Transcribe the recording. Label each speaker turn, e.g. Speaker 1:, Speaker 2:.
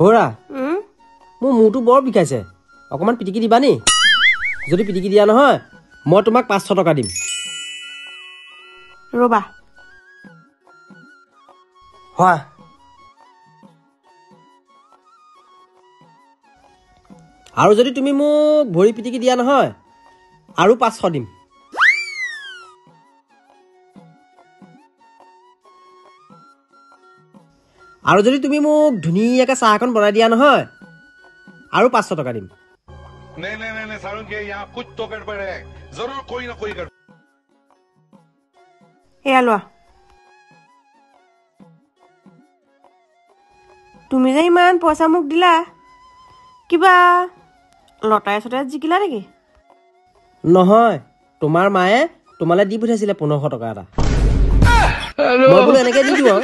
Speaker 1: হৰা মোৰ মূৰটো বৰ বিষাইছে অকমান পিটিকি দিবা নি যদি পিটিকি দিয়া নহয় মই তোমাক 500 টকা দিম
Speaker 2: ৰবা
Speaker 1: হয় আৰু যদি তুমি মোক ভৰি পিটিকি দিয়া নহয় আৰু 500 দিম আৰু যদি তুমি মোক ধুনীয়াকৈ চাহ এখন বনাই দিয়া নহয় আৰু 500 টকা দিম
Speaker 3: नहीं नहीं नहीं सारुण के यहाँ कुछ तो गड़बड़ है जरूर कोई ना कोई गड़बड़
Speaker 2: এয়া লোৱা তুমি যে ইমান পইচা মোক দিলা কিবা লটাই চটাই জিকিলা নেকি
Speaker 1: নহয় তোমাৰ মায়ে তোমালে দি পঠাইছিলে 1500 টকা এটা মই বোলে এনেকৈ দি দিওঁ